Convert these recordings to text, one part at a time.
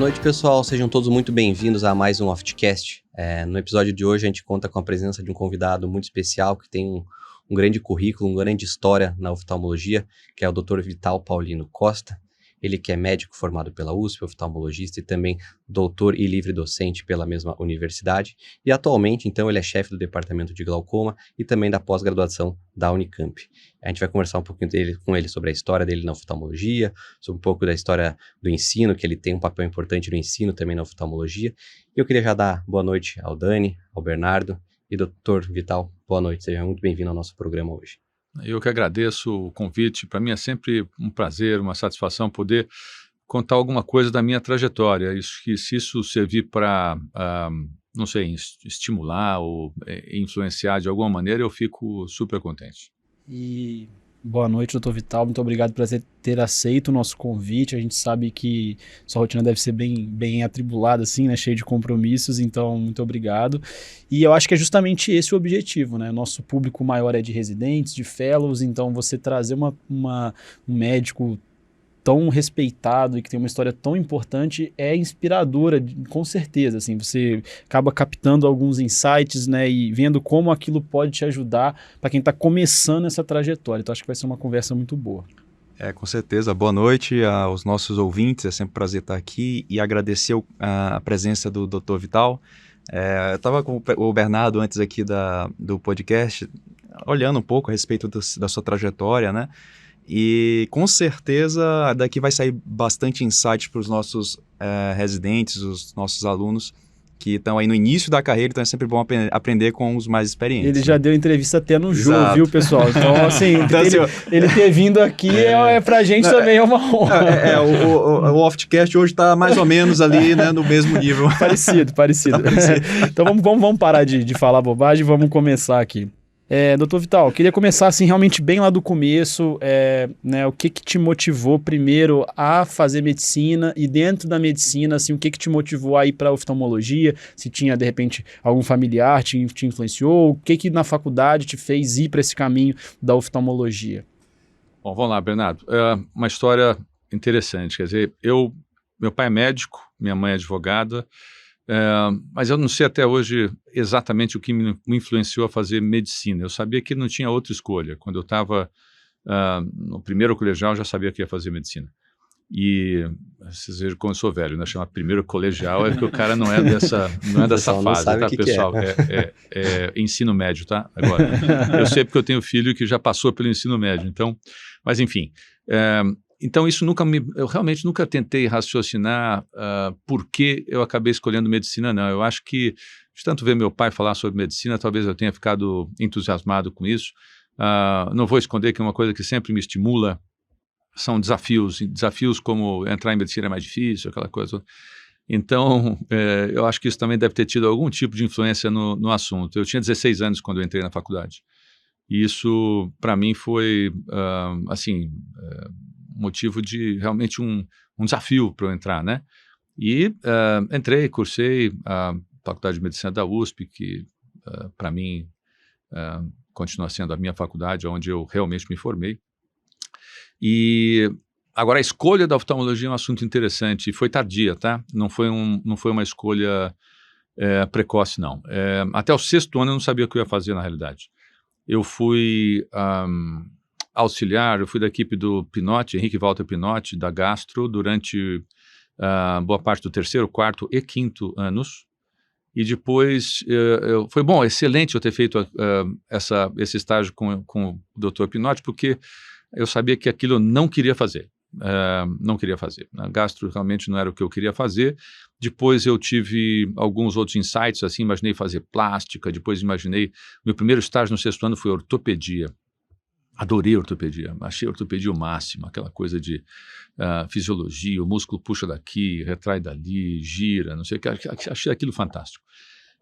noite, pessoal. Sejam todos muito bem-vindos a mais um Oftcast. No episódio de hoje, a gente conta com a presença de um convidado muito especial que tem um grande currículo, uma grande história na oftalmologia, que é o Dr. Vital Paulino Costa. Ele que é médico formado pela USP, oftalmologista e também doutor e livre docente pela mesma universidade. E atualmente, então, ele é chefe do departamento de glaucoma e também da pós-graduação da Unicamp. A gente vai conversar um pouquinho com ele sobre a história dele na oftalmologia, sobre um pouco da história do ensino, que ele tem um papel importante no ensino também na oftalmologia. E eu queria já dar boa noite ao Dani, ao Bernardo e Dr. Vital. Boa noite, seja muito bem-vindo ao nosso programa hoje. Eu que agradeço o convite. Para mim é sempre um prazer, uma satisfação poder contar alguma coisa da minha trajetória. Se isso servir para, não sei, estimular ou influenciar de alguma maneira, eu fico super contente. E boa noite, doutor Vital. Muito obrigado por ter aceito o nosso convite. A gente sabe que sua rotina deve ser bem atribulada, assim, né? Cheia de compromissos, então muito obrigado. E eu acho que é justamente esse o objetivo, né? Nosso público maior é de residentes, de fellows, então você trazer um médico tão respeitado e que tem uma história tão importante é inspiradora, com certeza, assim, você acaba captando alguns insights, né, e vendo como aquilo pode te ajudar para quem está começando essa trajetória. Então acho que vai ser uma conversa muito boa. Com certeza. Boa noite aos nossos ouvintes, é sempre um prazer estar aqui e agradecer a presença do Dr. Vital. Eu estava com o Bernardo antes aqui do podcast, olhando um pouco a respeito da sua trajetória, né? E com certeza daqui vai sair bastante insight para os nossos residentes, os nossos alunos que estão aí no início da carreira, então é sempre bom aprender com os mais experientes. Ele já deu entrevista até no Jô, viu, pessoal? Então, assim, ele ter vindo aqui pra gente também é uma honra. O Oftcast hoje está mais ou menos ali, né, no mesmo nível. Parecido. Então vamos parar de falar bobagem e vamos começar aqui. Doutor Vital, eu queria começar assim realmente bem lá do começo, né, o que te motivou primeiro a fazer medicina e dentro da medicina, assim, o que te motivou a ir para oftalmologia, se tinha de repente algum familiar te influenciou, o que na faculdade te fez ir para esse caminho da oftalmologia? Bom, vamos lá, Bernardo, uma história interessante, quer dizer, meu pai é médico, minha mãe é advogada, mas eu não sei até hoje exatamente o que me influenciou a fazer medicina. Eu sabia que não tinha outra escolha. Quando eu estava no primeiro colegial, eu já sabia que ia fazer medicina. E vocês vejam como eu sou velho, né? Chama primeiro colegial, é que o cara não é dessa fase, tá, pessoal? É ensino médio, tá? Agora, eu sei porque eu tenho filho que já passou pelo ensino médio, então, mas enfim. Então eu realmente nunca tentei raciocinar por que eu acabei escolhendo medicina, não. Eu acho que, de tanto ver meu pai falar sobre medicina, talvez eu tenha ficado entusiasmado com isso. Não vou esconder que uma coisa que sempre me estimula são desafios como entrar em medicina é mais difícil, aquela coisa. Então, eu acho que isso também deve ter tido algum tipo de influência no assunto. Eu tinha 16 anos quando eu entrei na faculdade. E isso, para mim, foi, motivo de realmente um desafio para eu entrar, né? E entrei, cursei a Faculdade de Medicina da USP, que para mim continua sendo a minha faculdade, onde eu realmente me formei. E agora a escolha da oftalmologia é um assunto interessante, e foi tardia, tá? Não foi uma escolha precoce, não. Até o 6º ano eu não sabia o que eu ia fazer na realidade. Eu fui auxiliar, eu fui da equipe do Pinotti, Henrique Walter Pinotti, da Gastro, durante boa parte do 3º, 4º e 5º anos. E depois, foi bom, excelente eu ter feito esse estágio com o Dr. Pinotti, porque eu sabia que aquilo eu não queria fazer. Não queria fazer. A Gastro realmente não era o que eu queria fazer. Depois eu tive alguns outros insights, assim, imaginei fazer plástica, depois meu primeiro estágio no 6º ano foi ortopedia. Adorei ortopedia, achei a ortopedia o máximo, aquela coisa de fisiologia, o músculo puxa daqui, retrai dali, gira, não sei o que, achei aquilo fantástico.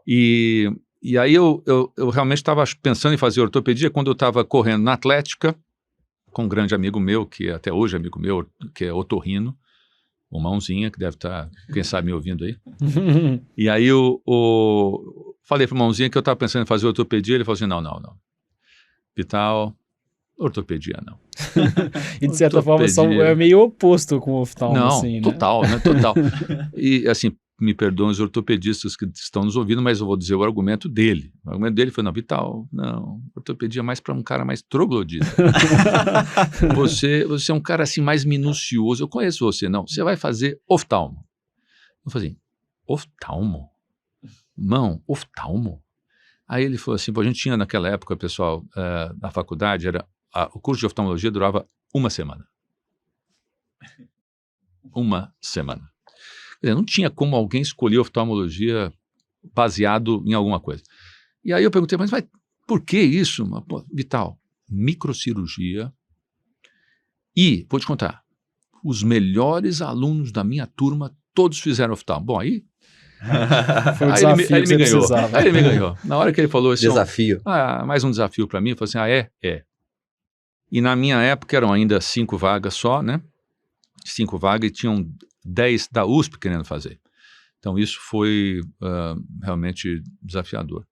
E aí eu realmente estava pensando em fazer ortopedia quando eu estava correndo na Atlética, com um grande amigo meu, que até hoje é amigo meu, que é otorrino, o Mãozinha, que deve estar, quem sabe, me ouvindo aí. E aí eu falei para o Mãozinha que eu estava pensando em fazer ortopedia, ele falou assim, não. Vital, Ortopedia, não. E de certa forma é meio oposto com o oftalmo, não, assim, total, né? Total. E assim, me perdoem os ortopedistas que estão nos ouvindo, mas eu vou dizer o argumento dele. O argumento dele foi, não, Vital, não, ortopedia é mais para um cara mais troglodita. Você é um cara assim mais minucioso, eu conheço você, não, você vai fazer oftalmo. Eu falei, oftalmo? Não, oftalmo? Aí ele falou assim, pô, a gente tinha naquela época, pessoal, na faculdade, o curso de oftalmologia durava uma semana. Uma semana. Quer dizer, não tinha como alguém escolher oftalmologia baseado em alguma coisa. E aí eu perguntei, mas por que isso? Pô, Vital, microcirurgia e, vou te contar, os melhores alunos da minha turma, todos fizeram oftalmo. Bom, aí... Foi o desafio que você precisava. Aí ele me ganhou. Na hora que ele falou assim... Desafio. Mais um desafio para mim. Eu falei assim, é. E na minha época eram ainda 5 vagas só, né? 5 vagas e tinham 10 da USP querendo fazer. Então isso foi realmente desafiador.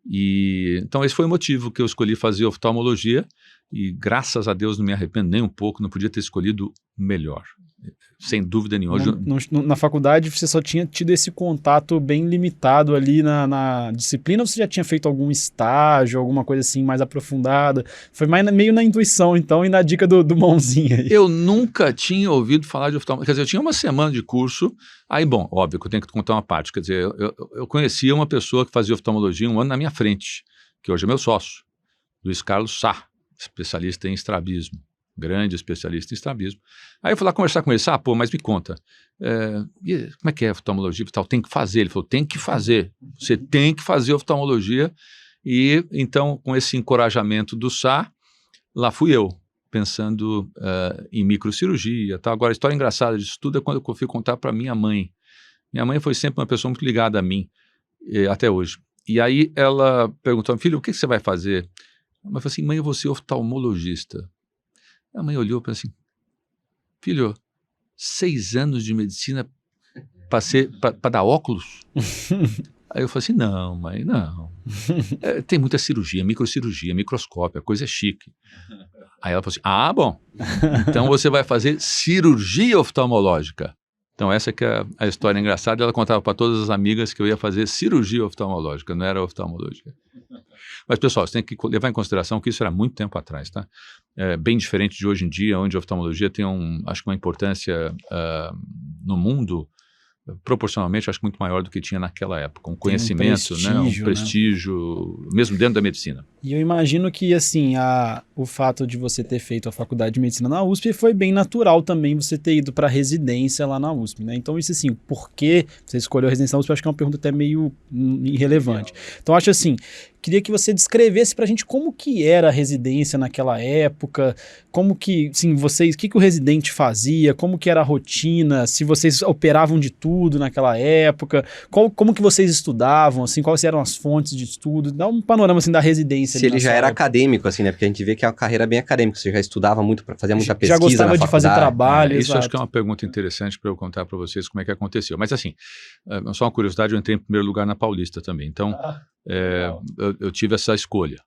Então esse foi o motivo que eu escolhi fazer oftalmologia e graças a Deus não me arrependo nem um pouco, não podia ter escolhido melhor. Sem dúvida nenhuma. Na faculdade você só tinha tido esse contato bem limitado ali na disciplina, ou você já tinha feito algum estágio, alguma coisa assim mais aprofundada? Foi meio na intuição, então, e na dica do mãozinha aí. Eu nunca tinha ouvido falar de oftalmologia. Quer dizer, eu tinha uma semana de curso, aí, bom, óbvio que eu tenho que contar uma parte. Quer dizer, eu conhecia uma pessoa que fazia oftalmologia um ano na minha frente, que hoje é meu sócio, Luiz Carlos Sá, especialista em estrabismo. Grande especialista em estrabismo. Aí eu fui lá conversar com ele, pô, mas me conta, como é que é oftalmologia e tal? Tem que fazer. Ele falou, tem que fazer. Você tem que fazer oftalmologia. E então, com esse encorajamento do Sá, lá fui eu, pensando em microcirurgia. Tá? Agora, a história engraçada disso tudo é quando eu fui contar para minha mãe. Minha mãe foi sempre uma pessoa muito ligada a mim, até hoje. E aí ela perguntou, filho, o que você vai fazer? Eu falei assim, mãe, eu vou ser oftalmologista. A mãe olhou para assim, filho, 6 anos de medicina para dar óculos? Aí eu falei assim, não, mãe, não. Tem muita cirurgia, microcirurgia, microscópio, a coisa é chique. Aí ela falou assim, bom, então você vai fazer cirurgia oftalmológica. Então essa que é a história engraçada, ela contava para todas as amigas que eu ia fazer cirurgia oftalmológica, não era oftalmologia. Mas, pessoal, você tem que levar em consideração que isso era muito tempo atrás, tá? Bem diferente de hoje em dia, onde a oftalmologia tem, acho que uma importância no mundo, proporcionalmente, acho que muito maior do que tinha naquela época. Um conhecimento, um prestígio, mesmo dentro da medicina. E eu imagino que, assim, o fato de você ter feito a faculdade de medicina na USP foi bem natural também você ter ido para residência lá na USP, né? Então, isso assim, por que você escolheu a residência na USP, acho que é uma pergunta até meio irrelevante. Então, acho assim, queria que você descrevesse pra gente como que era a residência naquela época, como que, sim, vocês, o que o residente fazia, como que era a rotina, se vocês operavam de tudo naquela época, como que vocês estudavam, assim, quais eram as fontes de estudo, dá um panorama, assim, da residência. Se ele já era acadêmico, assim, né, porque a gente vê que é uma carreira bem acadêmica, você já estudava muito, fazia muita pesquisa já gostava na de fazer trabalho, isso acho que é uma pergunta interessante para eu contar para vocês como é que aconteceu, mas assim, só uma curiosidade, eu entrei em primeiro lugar na Paulista também, então... eu tive essa escolha,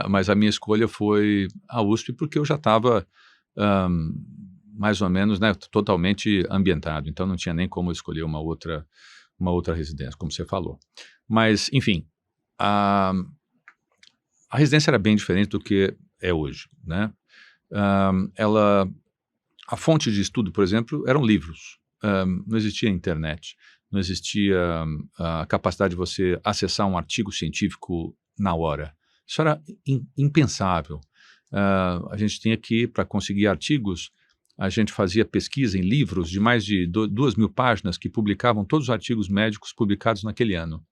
mas a minha escolha foi a USP porque eu já estava mais ou menos, né, totalmente ambientado, então não tinha nem como escolher uma outra residência, como você falou. Mas, enfim, a residência era bem diferente do que é hoje, né? A fonte de estudo, por exemplo, eram livros, não existia internet. Não existia a capacidade de você acessar um artigo científico na hora. Isso era impensável. A gente tinha que, para conseguir artigos, a gente fazia pesquisa em livros de mais de 2.000 páginas que publicavam todos os artigos médicos publicados naquele ano.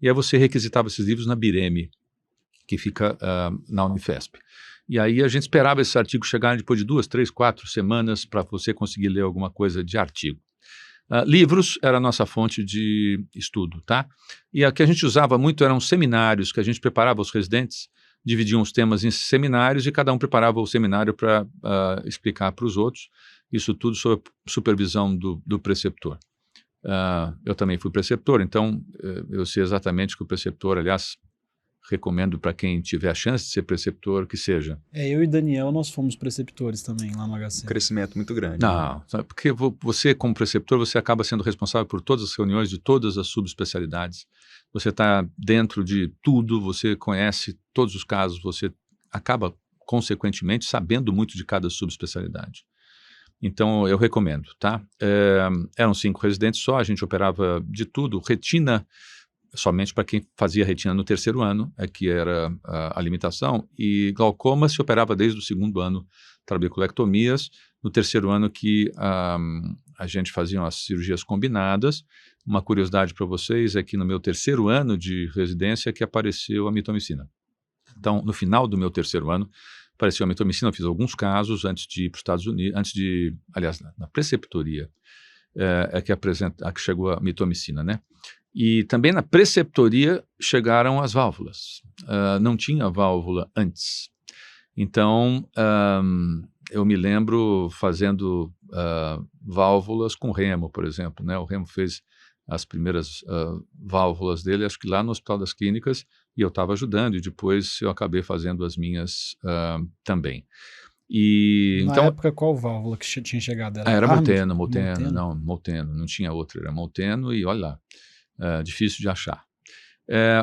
E aí você requisitava esses livros na Bireme, que fica na Unifesp. E aí a gente esperava esses artigos chegarem depois de 2, 3, 4 semanas para você conseguir ler alguma coisa de artigo. Livros era a nossa fonte de estudo, tá? E a que a gente usava muito eram seminários que a gente preparava os residentes, dividiam os temas em seminários e cada um preparava o seminário para explicar para os outros, isso tudo sob supervisão do preceptor. Eu também fui preceptor, então eu sei exatamente que o preceptor, aliás, recomendo para quem tiver a chance de ser preceptor que seja. Eu e Daniel, nós fomos preceptores também lá no HC. Um crescimento muito grande. Não, porque você como preceptor, você acaba sendo responsável por todas as reuniões de todas as subespecialidades. Você está dentro de tudo, você conhece todos os casos, você acaba, consequentemente, sabendo muito de cada subespecialidade. Então, eu recomendo, tá? Eram 5 residentes só, a gente operava de tudo. Retina, somente para quem fazia retina no 3º ano, que era a limitação, e glaucoma se operava desde o 2º ano, trabeculectomias, no 3º ano que a gente fazia as cirurgias combinadas. Uma curiosidade para vocês é que no meu 3º ano de residência que apareceu a mitomicina. Então, no final do meu 3º ano, apareceu a mitomicina, eu fiz alguns casos antes de ir para os Estados Unidos, aliás, na preceptoria, que chegou a mitomicina, né? E também na preceptoria chegaram as válvulas. Não tinha válvula antes. Então, eu me lembro fazendo válvulas com remo, por exemplo, né? O remo fez as primeiras válvulas dele, acho que lá no Hospital das Clínicas, e eu estava ajudando, e depois eu acabei fazendo as minhas também. E, Na então, época, qual válvula que tinha chegado? era Arnold? Molteno, não tinha outra, era Molteno, e olha lá, difícil de achar.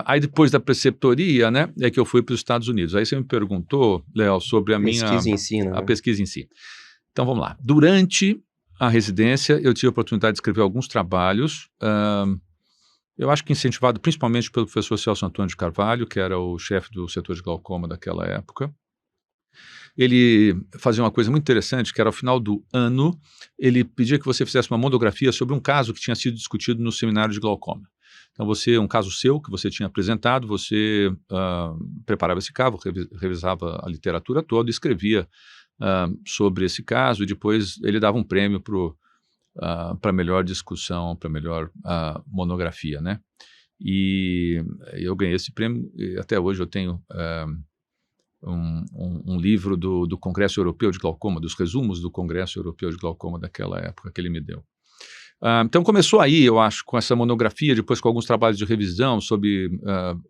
Aí depois da preceptoria, né, é que eu fui para os Estados Unidos. Aí você me perguntou, Léo, sobre a Pesquisa em si, né? pesquisa em si. Então vamos lá. Durante a residência, eu tive a oportunidade de escrever alguns trabalhos, eu acho que incentivado principalmente pelo professor Celso Antônio de Carvalho, que era o chefe do setor de glaucoma daquela época. Ele fazia uma coisa muito interessante, que era ao final do ano, ele pedia que você fizesse uma monografia sobre um caso que tinha sido discutido no seminário de glaucoma. Então, um caso seu que você tinha apresentado, você preparava esse caso, revisava a literatura toda, escrevia sobre esse caso, e depois ele dava um prêmio para melhor discussão, para melhor monografia, né? E eu ganhei esse prêmio, e até hoje eu tenho um livro do Congresso Europeu de Glaucoma, dos resumos do Congresso Europeu de Glaucoma daquela época que ele me deu. Então começou aí, eu acho, com essa monografia, depois com alguns trabalhos de revisão sobre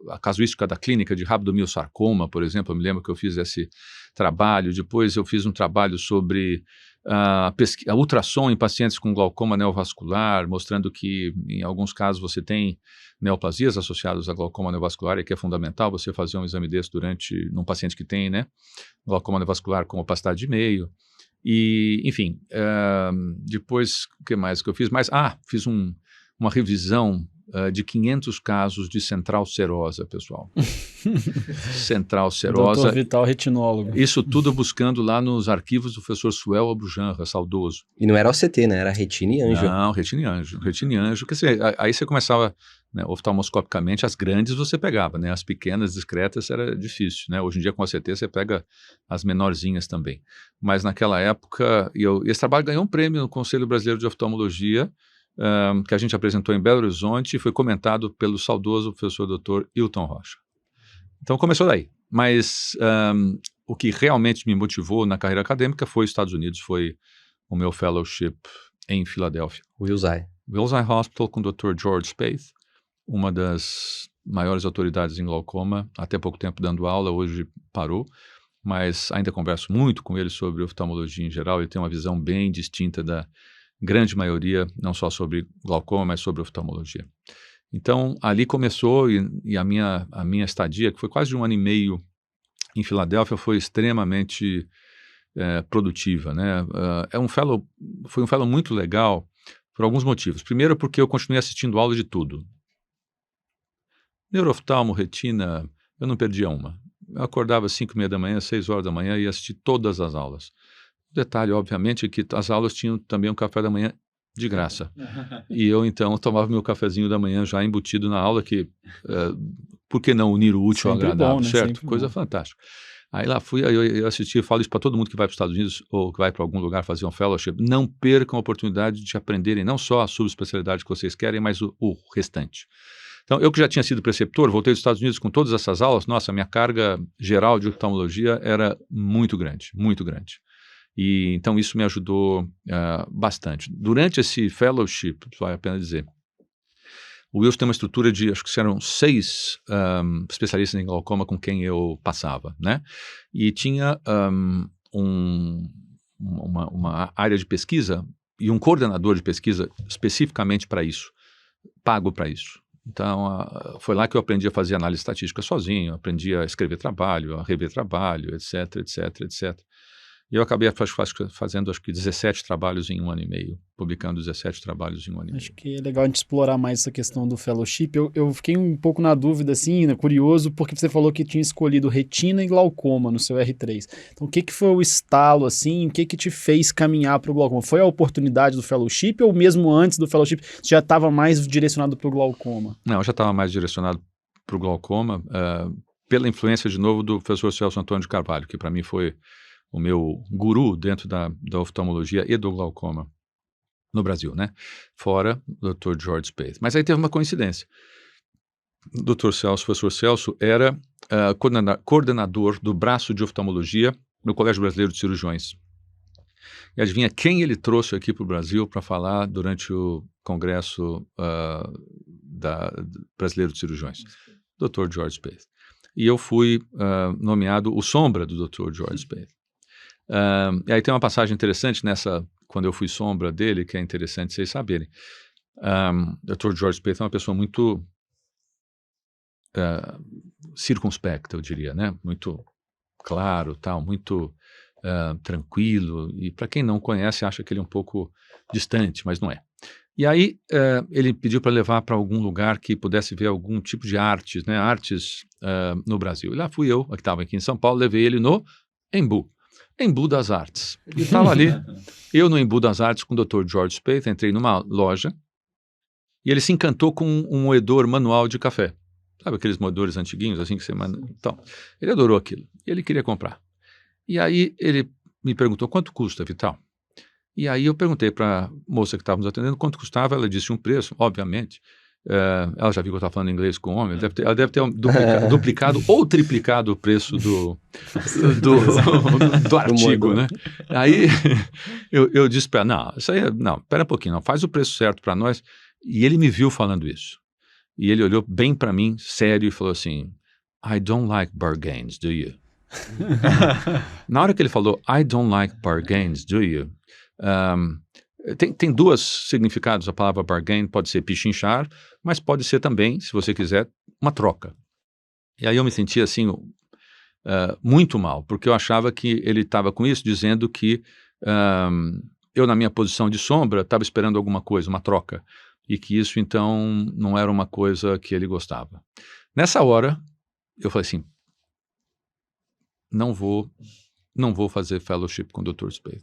a casuística da clínica de rabdomiosarcoma, por exemplo. Eu me lembro que eu fiz esse trabalho. Depois eu fiz um trabalho sobre a ultrassom em pacientes com glaucoma neovascular, mostrando que em alguns casos você tem neoplasias associadas a glaucoma neovascular, e que é fundamental você fazer um exame desse num paciente que tem, né, glaucoma neovascular com opacidade de meio. E, enfim, depois, o que mais que eu fiz? Fiz uma revisão de 500 casos de central serosa, pessoal. Central serosa. Dr. Vital, retinólogo. Isso tudo buscando lá nos arquivos do professor Suel Abujamra, saudoso. E não era OCT, né? Era retina e anjo. Não, retina e anjo. Retina e anjo. Aí você começava, né, oftalmoscopicamente, as grandes você pegava, né? As pequenas, discretas, era difícil, né? Hoje em dia, com OCT, você pega as menorzinhas também. Mas naquela época, esse trabalho ganhou um prêmio no Conselho Brasileiro de Oftalmologia, que a gente apresentou em Belo Horizonte, e foi comentado pelo saudoso professor Dr. Hilton Rocha. Então começou daí. Mas o que realmente me motivou na carreira acadêmica foi os Estados Unidos, foi o meu fellowship em Filadélfia. Wills-Eye Hospital com o Dr. George Spaeth, uma das maiores autoridades em glaucoma, até pouco tempo dando aula, hoje parou, mas ainda converso muito com ele sobre oftalmologia em geral. Ele tem uma visão bem distinta da grande maioria, não só sobre glaucoma, mas sobre oftalmologia. Então, ali começou, e a minha estadia, que foi quase de 1 ano e meio em Filadélfia, foi extremamente produtiva, né? Foi um fellow muito legal por alguns motivos. Primeiro, porque eu continuei assistindo aula de tudo. Neurooftalmo, retina, eu não perdia uma. Eu acordava às 5h30 da manhã, 6 horas da manhã, e ia assistir todas as aulas. O detalhe, obviamente, é que as aulas tinham também um café da manhã de graça. E eu, então, tomava meu cafezinho da manhã já embutido na aula, que, por que não unir o útil ao agradável, bom, né? certo? Sempre Coisa bom. fantástica. Aí lá fui, eu assisti, eu falo isso para todo mundo que vai para os Estados Unidos ou que vai para algum lugar fazer um fellowship, não percam a oportunidade de aprenderem não só a subespecialidade que vocês querem, mas o restante. Então, eu que já tinha sido preceptor, voltei dos Estados Unidos com todas essas aulas, nossa, minha carga geral de oftalmologia era muito grande, muito grande. E então isso me ajudou bastante. Durante esse fellowship, vale a pena dizer, O Wilson tem uma estrutura de, acho que eram 6 especialistas em glaucoma com quem eu passava, né? E tinha uma área de pesquisa e um coordenador de pesquisa especificamente para isso, pago para isso. Então, foi lá que eu aprendi a fazer análise estatística sozinho, aprendi a escrever trabalho, a rever trabalho, etc, etc, etc. E eu acabei fazendo, acho que 17 trabalhos em 1 ano e meio, publicando 17 trabalhos em 1 ano e meio. Acho que é legal a gente explorar mais essa questão do fellowship. Eu fiquei um pouco na dúvida, assim, né, curioso, porque você falou que tinha escolhido retina e glaucoma no seu R3. Então, o que foi o estalo, assim, o que te fez caminhar para o glaucoma? Foi a oportunidade do fellowship ou mesmo antes do fellowship você já estava mais direcionado para o glaucoma? Não, eu já estava mais direcionado para o glaucoma, pela influência, de novo, do professor Celso Antônio de Carvalho, que para mim foi o meu guru dentro da oftalmologia e do glaucoma no Brasil, né? Fora o Dr. George Spaeth. Mas aí teve uma coincidência. O Dr. Celso, o professor Celso, era coordenador do braço de oftalmologia no Colégio Brasileiro de Cirurgiões. E adivinha quem ele trouxe aqui para o Brasil para falar durante o Congresso Brasileiro de Cirurgiões? Dr. George Spaeth. E eu fui nomeado o sombra do Dr. George Spaeth. E aí tem uma passagem interessante quando eu fui sombra dele, que é interessante vocês saberem. Dr. George Spaeth é uma pessoa muito circunspecta, eu diria, né? Muito claro, tal, muito tranquilo. E para quem não conhece, acha que ele é um pouco distante, mas não é. E aí ele pediu para levar para algum lugar que pudesse ver algum tipo de artes, né? Artes no Brasil. E lá fui eu, que estava aqui em São Paulo, levei ele no Embu das Artes. E estava ali, eu no Embu das Artes com o Dr. George Spaeth, entrei numa loja e ele se encantou com um moedor manual de café. Sabe aqueles moedores antiguinhos, assim que você manda? Então, ele adorou aquilo e ele queria comprar. E aí ele me perguntou, quanto custa, Vital? E aí eu perguntei para a moça que estava nos atendendo quanto custava, ela disse um preço, obviamente. Ela já viu que eu estava falando inglês com o homem, ela deve ter duplicado ou triplicado o preço do artigo, né? Aí eu disse para ela, não, isso aí, não, pera um pouquinho, não, faz o preço certo para nós. E ele me viu falando isso. E ele olhou bem para mim, sério, e falou assim, I don't like bargains, do you? Na hora que ele falou, I don't like bargains, do you? Tem 2 significados a palavra bargain, pode ser pichinchar, mas pode ser também, se você quiser, uma troca. E aí eu me senti assim, muito mal, porque eu achava que ele estava com isso, dizendo que eu, na minha posição de sombra, estava esperando alguma coisa, uma troca, e que isso, então, não era uma coisa que ele gostava. Nessa hora, eu falei assim, não vou fazer fellowship com o Dr. Spaeth.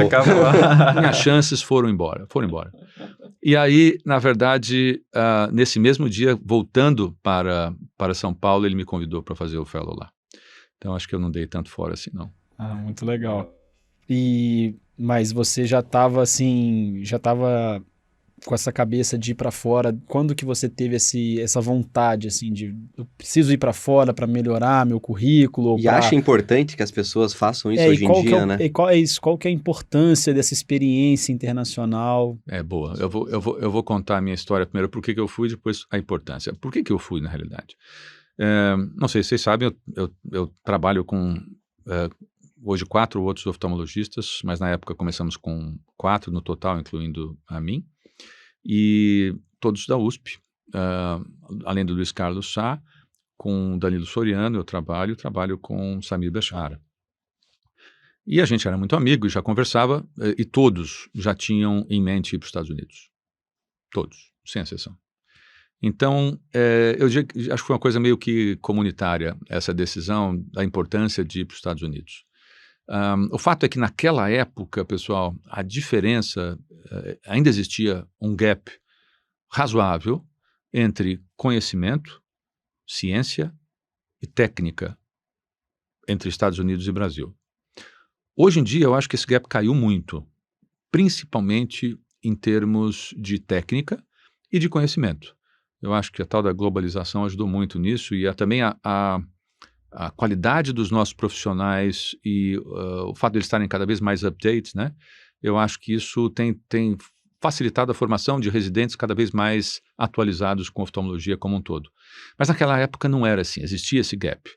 Acabou. Minhas chances foram embora. E aí, na verdade, nesse mesmo dia, voltando para São Paulo, ele me convidou para fazer o fellow lá. Então, acho que eu não dei tanto fora assim, não. Muito legal. Mas você já estava com essa cabeça de ir para fora. Quando que você teve essa vontade, assim, de eu preciso ir para fora para melhorar meu currículo? E acha importante que as pessoas façam isso hoje em dia, né? Qual que é a importância dessa experiência internacional? Boa. Eu vou contar a minha história primeiro, por que eu fui, depois a importância. Por que eu fui, na realidade? Não sei se vocês sabem, eu trabalho com hoje 4 outros oftalmologistas, mas na época começamos com 4 no total, incluindo a mim. E todos da USP, além do Luiz Carlos Sá, com Danilo Soriano eu trabalho com Samir Bechara. E a gente era muito amigo e já conversava, e todos já tinham em mente ir para os Estados Unidos. Todos, sem exceção. Então, eu acho que foi uma coisa meio que comunitária, essa decisão da importância de ir para os Estados Unidos. O fato é que naquela época, pessoal, a diferença, ainda existia um gap razoável entre conhecimento, ciência e técnica entre Estados Unidos e Brasil. Hoje em dia, eu acho que esse gap caiu muito, principalmente em termos de técnica e de conhecimento. Eu acho que a tal da globalização ajudou muito nisso e também a qualidade dos nossos profissionais e o fato de eles estarem cada vez mais updates, né? Eu acho que isso tem facilitado a formação de residentes cada vez mais atualizados com oftalmologia como um todo. Mas naquela época não era assim, existia esse gap.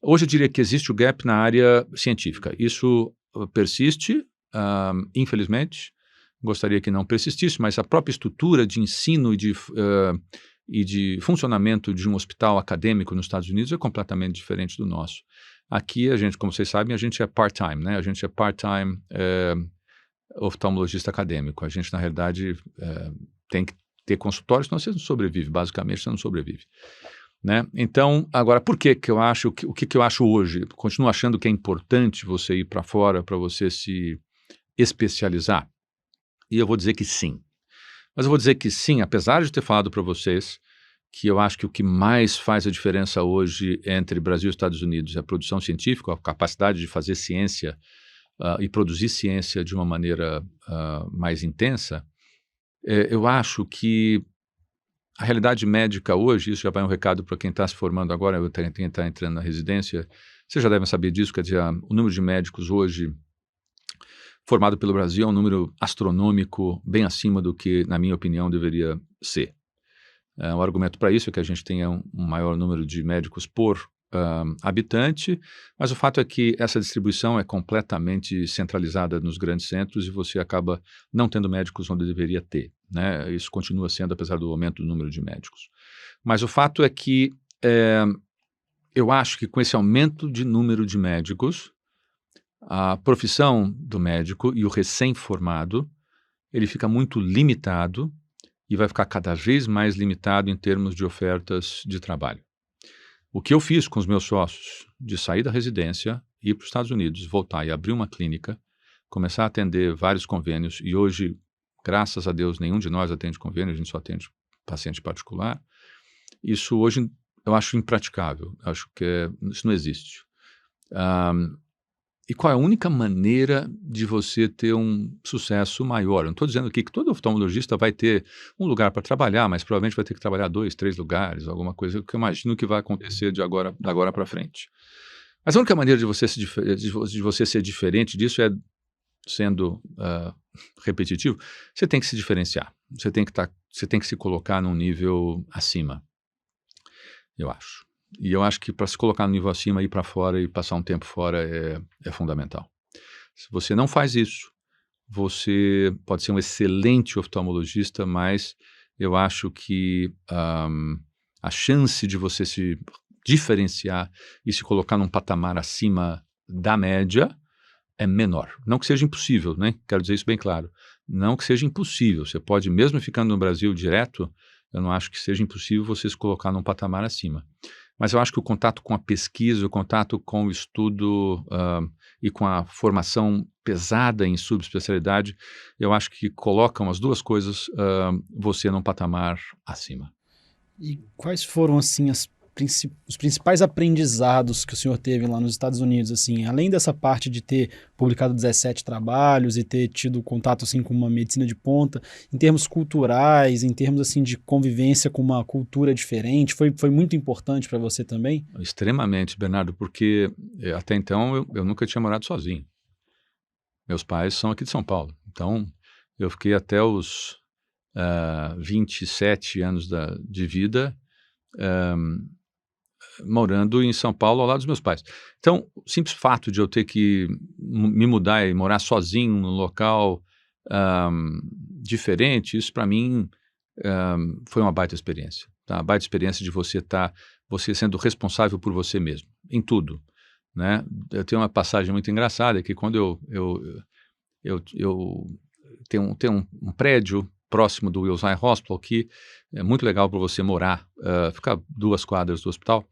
Hoje eu diria que existe o gap na área científica. Isso persiste, infelizmente. Gostaria que não persistisse, mas a própria estrutura de ensino e de funcionamento de um hospital acadêmico nos Estados Unidos é completamente diferente do nosso. Aqui, a gente, como vocês sabem, a gente é part-time, né? A gente é part-time oftalmologista acadêmico. A gente, na realidade, tem que ter consultório, senão você não sobrevive. Basicamente, você não sobrevive. Né? Então, agora, por que eu acho, o que eu acho hoje? Continuo achando que é importante você ir para fora para você se especializar? E eu vou dizer que sim. Mas eu vou dizer que sim, apesar de ter falado para vocês que eu acho que o que mais faz a diferença hoje entre Brasil e Estados Unidos é a produção científica, a capacidade de fazer ciência e produzir ciência de uma maneira mais intensa, eu acho que a realidade médica hoje, isso já vai um recado para quem está se formando agora, quem está entrando na residência, vocês já devem saber disso, quer dizer, o número de médicos hoje formado pelo Brasil é um número astronômico, bem acima do que, na minha opinião, deveria ser. O argumento para isso é que a gente tenha um maior número de médicos por habitante, mas o fato é que essa distribuição é completamente centralizada nos grandes centros e você acaba não tendo médicos onde deveria ter, né? Isso continua sendo, apesar do aumento do número de médicos. Mas o fato é que eu acho que com esse aumento de número de médicos, a profissão do médico e o recém-formado, ele fica muito limitado e vai ficar cada vez mais limitado em termos de ofertas de trabalho. O que eu fiz com os meus sócios de sair da residência, ir para os Estados Unidos, voltar e abrir uma clínica, começar a atender vários convênios, e hoje, graças a Deus, nenhum de nós atende convênio, a gente só atende paciente particular. Isso hoje eu acho impraticável, acho que isso não existe. E qual é a única maneira de você ter um sucesso maior? Eu não estou dizendo aqui que todo oftalmologista vai ter um lugar para trabalhar, mas provavelmente vai ter que trabalhar 2, 3 lugares, alguma coisa que eu imagino que vai acontecer de agora para frente. Mas a única maneira de você ser diferente disso é, sendo repetitivo, você tem que se diferenciar. Você tem que se colocar num nível acima, eu acho. E eu acho que para se colocar no nível acima, ir para fora e passar um tempo fora é fundamental. Se você não faz isso, você pode ser um excelente oftalmologista, mas eu acho que a chance de você se diferenciar e se colocar num patamar acima da média é menor. Não que seja impossível, né? Quero dizer isso bem claro. Não que seja impossível. Você pode, mesmo ficando no Brasil direto, eu não acho que seja impossível você se colocar num patamar acima. Mas eu acho que o contato com a pesquisa, o contato com o estudo e com a formação pesada em subespecialidade, eu acho que colocam as duas coisas você num patamar acima. E quais foram, assim, os principais aprendizados que o senhor teve lá nos Estados Unidos, assim, além dessa parte de ter publicado 17 trabalhos e ter tido contato, assim, com uma medicina de ponta, em termos culturais, em termos, assim, de convivência com uma cultura diferente, foi muito importante para você também? Extremamente, Bernardo, porque até então eu nunca tinha morado sozinho. Meus pais são aqui de São Paulo, então eu fiquei até os 27 anos de vida morando em São Paulo ao lado dos meus pais. Então, o simples fato de eu ter que me mudar e morar sozinho num local diferente, isso para mim foi uma baita experiência. Tá? A baita experiência de você sendo responsável por você mesmo, em tudo. Né? Eu tenho uma passagem muito engraçada que quando eu tenho um prédio próximo do Wills Eye Hospital que é muito legal para você morar, fica 2 quadras do hospital.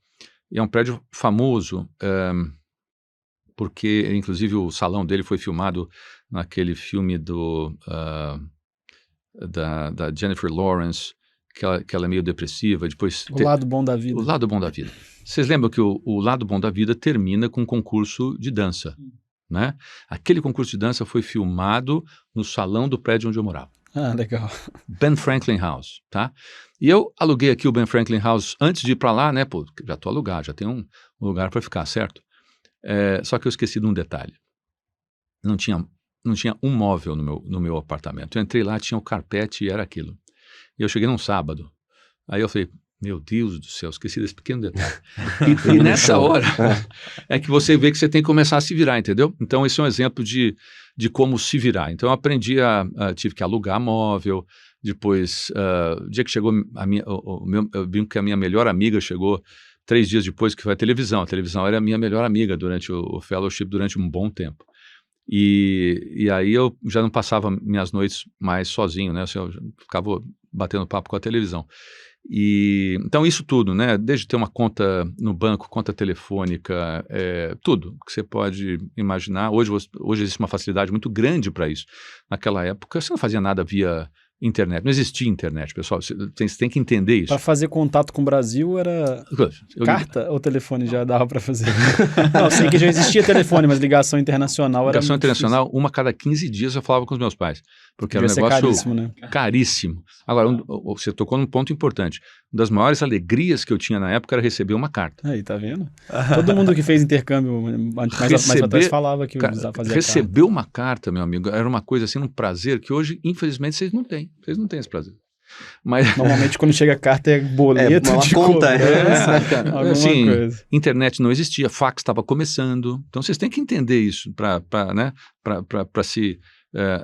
E é um prédio famoso, porque, inclusive, o salão dele foi filmado naquele filme da Jennifer Lawrence, que ela é meio depressiva. Depois O Lado Bom da Vida. O Lado Bom da Vida. Vocês lembram que o Lado Bom da Vida termina com um concurso de dança, né? Aquele concurso de dança foi filmado no salão do prédio onde eu morava. Ah, legal. Ben Franklin House, tá? E eu aluguei aqui o Ben Franklin House antes de ir para lá, né? Pô, já estou alugado, já tem um lugar para ficar, certo? Só que eu esqueci de um detalhe. Não não tinha um móvel no meu apartamento. Eu entrei lá, tinha o carpete e era aquilo. E eu cheguei num sábado. Aí eu falei, meu Deus do céu, esqueci desse pequeno detalhe. E nessa hora é que você vê que você tem que começar a se virar, entendeu? Então esse é um exemplo de como se virar. Então eu aprendi tive que alugar móvel. Depois, o dia que chegou eu brinco que a minha melhor amiga chegou 3 dias depois, que foi a televisão. A televisão era a minha melhor amiga durante o fellowship, durante um bom tempo. E aí eu já não passava minhas noites mais sozinho, né? Assim, eu ficava batendo papo com a televisão. Então isso tudo, né? Desde ter uma conta no banco, conta telefônica, tudo que você pode imaginar. Hoje existe uma facilidade muito grande para isso. Naquela época você não fazia nada via internet, não existia internet, pessoal, você tem que entender isso. Para fazer contato com o Brasil era carta ou telefone já dava para fazer? Não, eu sei que já existia telefone, mas ligação internacional era ligação internacional, difícil. Uma a cada 15 dias eu falava com os meus pais, porque Devia era um negócio caríssimo, né? caríssimo. Agora, você tocou num ponto importante. Uma das maiores alegrias que eu tinha na época era receber uma carta. Aí, tá vendo? Todo mundo que fez intercâmbio mais atrás falava que fazia receber uma carta, meu amigo, era uma coisa assim, um prazer que hoje, infelizmente, vocês não têm esse prazer. Mas normalmente quando chega a carta é boleto uma de conta. Alguma assim, coisa. Internet não existia, fax estava começando. Então vocês têm que entender isso para se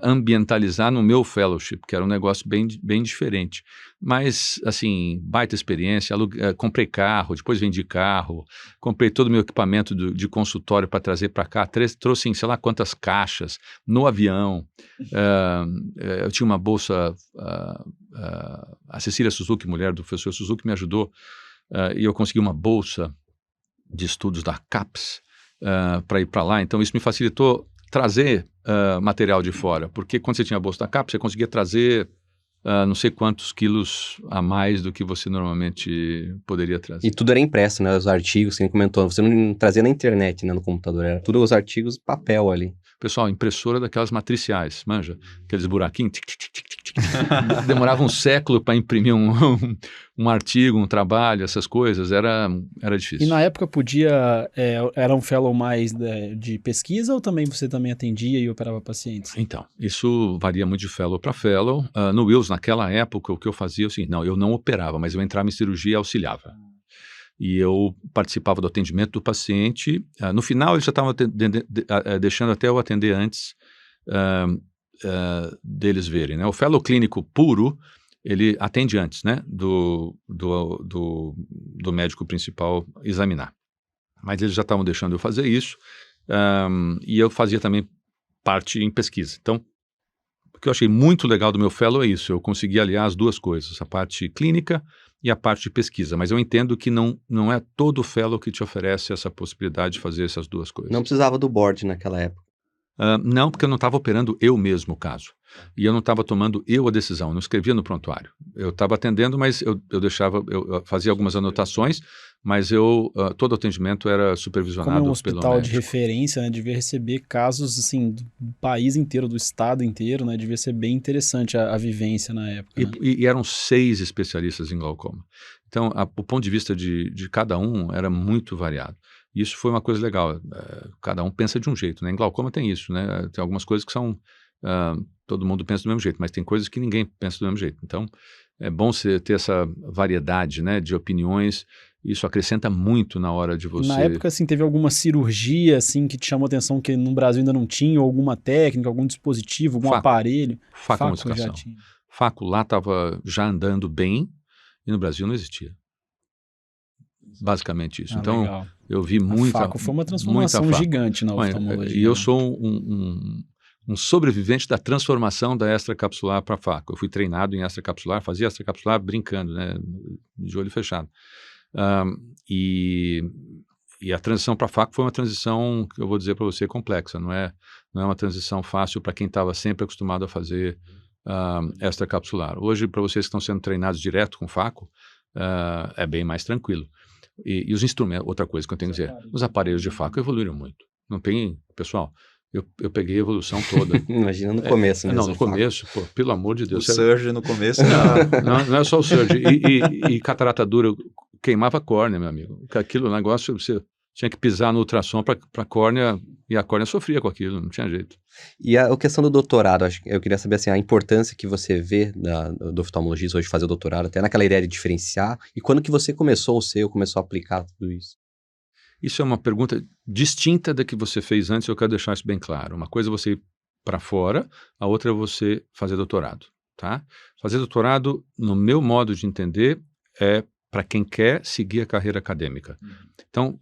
ambientalizar no meu fellowship, que era um negócio bem diferente. Mas, assim, baita experiência, comprei carro, depois vendi carro, comprei todo o meu equipamento de consultório para trazer para cá, trouxe sei lá quantas caixas no avião. Eu tinha uma bolsa, a Cecília Suzuki, mulher do professor Suzuki, me ajudou, e eu consegui uma bolsa de estudos da CAPES para ir para lá, então isso me facilitou trazer material de fora, porque quando você tinha a bolsa da CAPES, você conseguia trazer não sei quantos quilos a mais do que você normalmente poderia trazer. E tudo era impresso, né? Os artigos, que comentou, você não trazia na internet, né, no computador, era tudo os artigos papel ali. Pessoal, impressora daquelas matriciais, manja? Aqueles buraquinhos, demorava um século para imprimir um artigo, um trabalho, essas coisas, era difícil. E na época era um fellow mais de pesquisa ou você também atendia e operava pacientes? Então, isso varia muito de fellow para fellow. No Wills, naquela época, o que eu fazia é o seguinte, eu não operava, mas eu entrava em cirurgia e auxiliava. E eu participava do atendimento do paciente. No final, eles já estavam deixando até eu atender antes deles verem, né? O fellow clínico puro, ele atende antes, né, do médico principal examinar. Mas eles já estavam deixando eu fazer isso, e eu fazia também parte em pesquisa. Então, o que eu achei muito legal do meu fellow é isso, eu consegui aliar as duas coisas, a parte clínica e a parte de pesquisa, mas eu entendo que não é todo fellow que te oferece essa possibilidade de fazer essas duas coisas. Não precisava do board naquela época. Não, porque eu não estava operando eu mesmo o caso. E eu não estava tomando eu a decisão, eu não escrevia no prontuário. Eu estava atendendo, mas eu fazia algumas anotações, mas todo o atendimento era supervisionado pelo médico. Como é um hospital de referência, né, devia receber casos assim, do país inteiro, do estado inteiro, né, devia ser bem interessante a vivência na época. Né? E eram 6 especialistas em glaucoma. Então, o ponto de vista de cada um era muito variado. Isso foi uma coisa legal, cada um pensa de um jeito, né? Em glaucoma tem isso, né? Tem algumas coisas que são, todo mundo pensa do mesmo jeito, mas tem coisas que ninguém pensa do mesmo jeito. Então, é bom você ter essa variedade, né, de opiniões, isso acrescenta muito na hora de você... Na época, assim, teve alguma cirurgia, assim, que te chamou atenção que no Brasil ainda não tinha, ou alguma técnica, algum dispositivo, algum aparelho? Facomulsificação. Faco lá estava já andando bem, e no Brasil não existia. Basicamente isso. Então, legal. Eu vi muita... A Faco foi uma transformação gigante na oftalmologia. E eu sou um sobrevivente da transformação da extracapsular para Faco. Eu fui treinado em extracapsular, fazia extracapsular brincando, né, de olho fechado. E a transição para Faco foi uma transição, que eu vou dizer para você, complexa. Não é uma transição fácil para quem estava sempre acostumado a fazer extracapsular. Hoje, para vocês que estão sendo treinados direto com Faco, é bem mais tranquilo. E os instrumentos, outra coisa que eu tenho que dizer, os aparelhos de Faco evoluíram muito. Não tem, pessoal, eu peguei a evolução toda. Imagina no começo mesmo. Não, no começo, pô, pelo amor de Deus. O surge no começo. Não é só o surge. E catarata dura, queimava a córnea, meu amigo. Aquilo, negócio, você tinha que pisar no ultrassom para a córnea, e a córnea sofria com aquilo, não tinha jeito. E a questão do doutorado, eu queria saber assim, a importância que você vê do oftalmologista hoje fazer o doutorado, até naquela ideia de diferenciar, e quando que você começou começou a aplicar tudo isso? Isso é uma pergunta distinta da que você fez antes, eu quero deixar isso bem claro. Uma coisa é você ir para fora, a outra é você fazer doutorado, tá? Fazer doutorado, no meu modo de entender, é para quem quer seguir a carreira acadêmica. Então,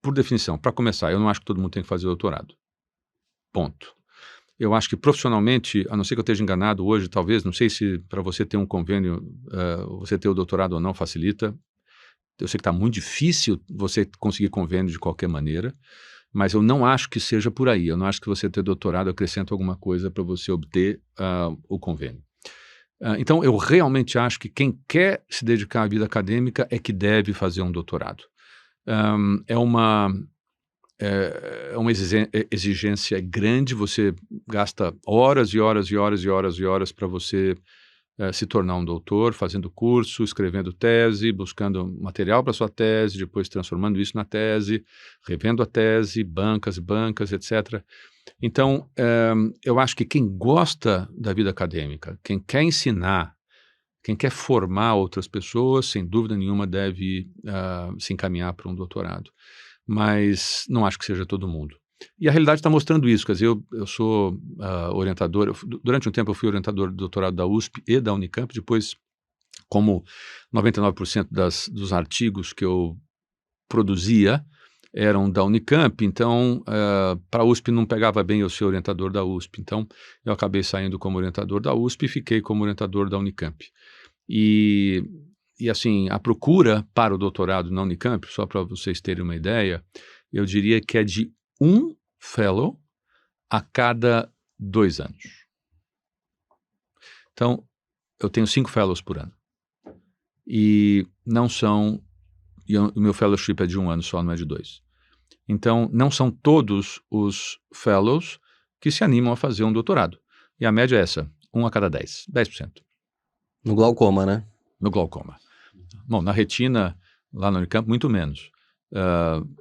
por definição, para começar, eu não acho que todo mundo tem que fazer doutorado. Ponto. Eu acho que profissionalmente, a não ser que eu esteja enganado hoje, talvez, não sei se para você ter um convênio, você ter o doutorado ou não facilita. Eu sei que está muito difícil você conseguir convênio de qualquer maneira, mas eu não acho que seja por aí. Eu não acho que você ter doutorado acrescenta alguma coisa para você obter o convênio. Então, eu realmente acho que quem quer se dedicar à vida acadêmica é que deve fazer um doutorado. É uma exigência grande, você gasta horas e horas e horas e horas e horas para você se tornar um doutor, fazendo curso, escrevendo tese, buscando material para sua tese, depois transformando isso na tese, revendo a tese, bancas, etc. Então, eu acho que quem gosta da vida acadêmica, quem quer ensinar, quem quer formar outras pessoas, sem dúvida nenhuma deve se encaminhar para um doutorado. Mas não acho que seja todo mundo. E a realidade está mostrando isso, quer dizer, eu sou orientador, durante um tempo eu fui orientador do doutorado da USP e da Unicamp, depois, como 99% dos artigos que eu produzia eram da Unicamp, então para a USP não pegava bem eu ser orientador da USP, então eu acabei saindo como orientador da USP e fiquei como orientador da Unicamp. E assim, a procura para o doutorado na Unicamp, só para vocês terem uma ideia, eu diria que é de um fellow a cada 2 anos. Então, eu tenho 5 fellows por ano. E o meu fellowship é de 1 ano só, não é de 2. Então, não são todos os fellows que se animam a fazer um doutorado. E a média é essa, 1 a cada 10%. No glaucoma, né? No glaucoma. Bom, na retina, lá no Unicamp, muito menos.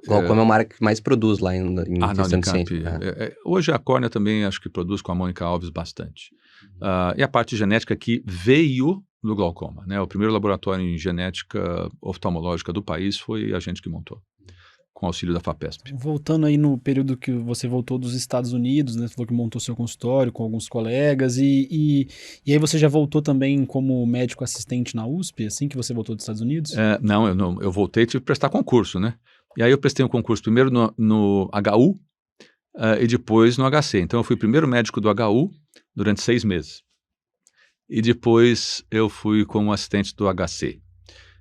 Glaucoma é uma área que mais produz lá em questão de Unicamp, ciência. Hoje a córnea também acho que produz com a Mônica Alves bastante. E a parte genética que veio do glaucoma, né? O primeiro laboratório em genética oftalmológica do país foi a gente que montou, com auxílio da FAPESP. Voltando aí no período que você voltou dos Estados Unidos, né? Você falou que montou seu consultório com alguns colegas e aí você já voltou também como médico assistente na USP, assim que você voltou dos Estados Unidos? Não, eu voltei e tive que prestar concurso, né? E aí eu prestei um concurso primeiro no HU e depois no HC. Então eu fui primeiro médico do HU durante 6 meses. E depois eu fui como assistente do HC.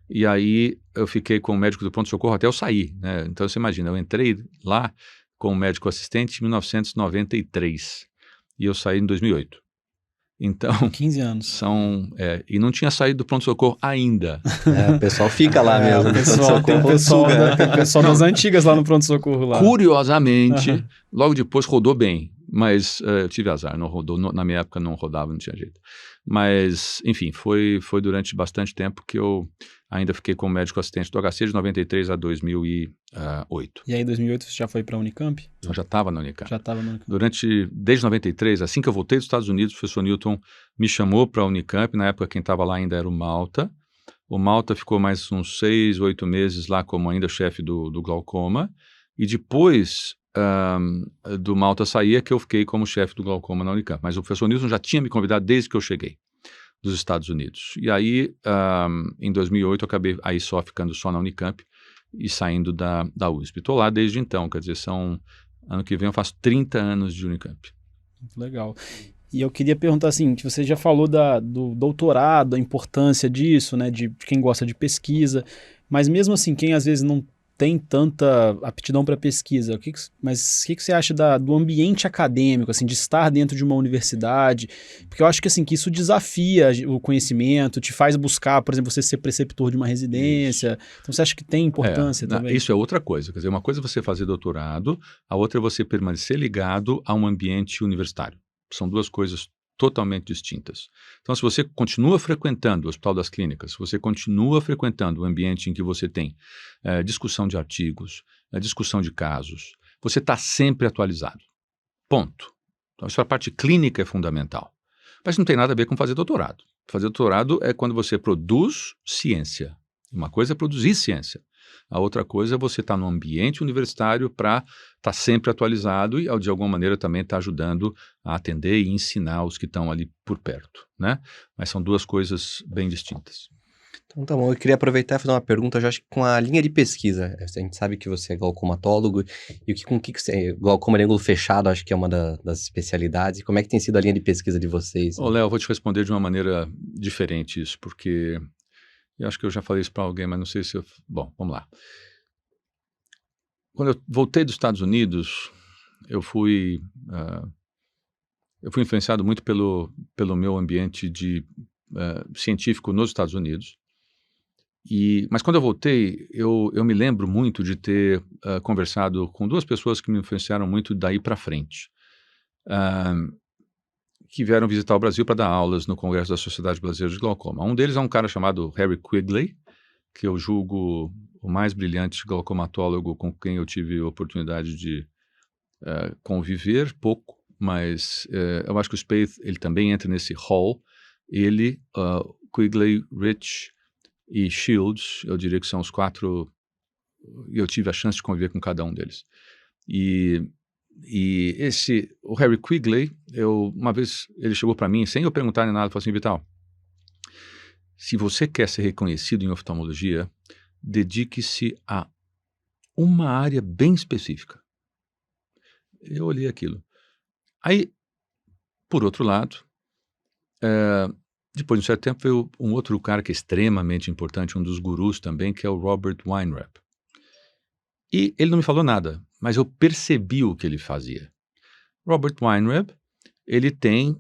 E aí eu fiquei como médico do pronto-socorro até eu sair, né? Então você imagina, eu entrei lá como médico assistente em 1993 e eu saí em 2008. Então, 15 anos. E não tinha saído do pronto-socorro ainda. O pessoal fica lá mesmo. Tem o pessoal das antigas lá no pronto-socorro lá. Curiosamente, logo depois rodou bem, mas eu tive azar, não rodou, na minha época não rodava, não tinha jeito. Mas, enfim, foi durante bastante tempo que eu ainda fiquei como médico assistente do HC de 93 a 2008. E aí em 2008 você já foi para a Unicamp? Eu já estava na Unicamp. Já estava na Unicamp. Desde 93, assim que eu voltei dos Estados Unidos, o professor Newton me chamou para a Unicamp. Na época quem estava lá ainda era o Malta. O Malta ficou mais uns 6, 8 meses lá como ainda chefe do glaucoma. E depois do Malta sair é que eu fiquei como chefe do glaucoma na Unicamp. Mas o professor Newton já tinha me convidado desde que eu cheguei dos Estados Unidos. E aí, em 2008, eu acabei aí ficando só na Unicamp e saindo da USP. Estou lá desde então, quer dizer, ano que vem eu faço 30 anos de Unicamp. Muito legal. E eu queria perguntar assim, que você já falou do doutorado, a importância disso, né, de quem gosta de pesquisa, mas mesmo assim, quem às vezes não tem tanta aptidão para pesquisa, mas o que você acha do ambiente acadêmico, assim, de estar dentro de uma universidade? Porque eu acho que, assim, que isso desafia o conhecimento, te faz buscar, por exemplo, você ser preceptor de uma residência. Isso. Então, você acha que tem importância também? Isso é outra coisa. Quer dizer, uma coisa é você fazer doutorado, a outra é você permanecer ligado a um ambiente universitário. São duas coisas totalmente distintas. Então, se você continua frequentando o Hospital das Clínicas, se você continua frequentando o ambiente em que você tem discussão de artigos, a discussão de casos, você está sempre atualizado. Ponto. Então, isso a parte clínica é fundamental. Mas não tem nada a ver com fazer doutorado. Fazer doutorado é quando você produz ciência. Uma coisa é produzir ciência. A outra coisa é você estar num ambiente universitário para estar sempre atualizado e, de alguma maneira, também estar ajudando a atender e ensinar os que estão ali por perto, né? Mas são duas coisas bem distintas. Então tá bom, eu queria aproveitar e fazer uma pergunta, já acho que com a linha de pesquisa. A gente sabe que você é glaucomatólogo, e com o que você... Glaucoma de ângulo fechado, acho que é uma das especialidades. E como é que tem sido a linha de pesquisa de vocês? Ô, Léo, eu vou te responder de uma maneira diferente isso, porque eu acho que eu já falei isso para alguém, mas não sei se eu... Bom, vamos lá. Quando eu voltei dos Estados Unidos, eu fui influenciado muito pelo meu ambiente científico nos Estados Unidos. Mas quando eu voltei, eu me lembro muito de ter conversado com duas pessoas que me influenciaram muito daí para frente, que vieram visitar o Brasil para dar aulas no Congresso da Sociedade Brasileira de Glaucoma. Um deles é um cara chamado Harry Quigley, que eu julgo o mais brilhante glaucomatólogo com quem eu tive a oportunidade de conviver, pouco, mas eu acho que o Spaeth, ele também entra nesse hall. Ele, Quigley, Rich e Shields, eu diria que são os quatro, e eu tive a chance de conviver com cada um deles. O Harry Quigley, uma vez ele chegou para mim, sem eu perguntar nem nada, falou assim: Vital, se você quer ser reconhecido em oftalmologia, dedique-se a uma área bem específica. Eu olhei aquilo. Aí, por outro lado, depois de um certo tempo, veio um outro cara que é extremamente importante, um dos gurus também, que é o Robert Weinreb. E ele não me falou nada, mas eu percebi o que ele fazia. Robert Weinreb, ele tem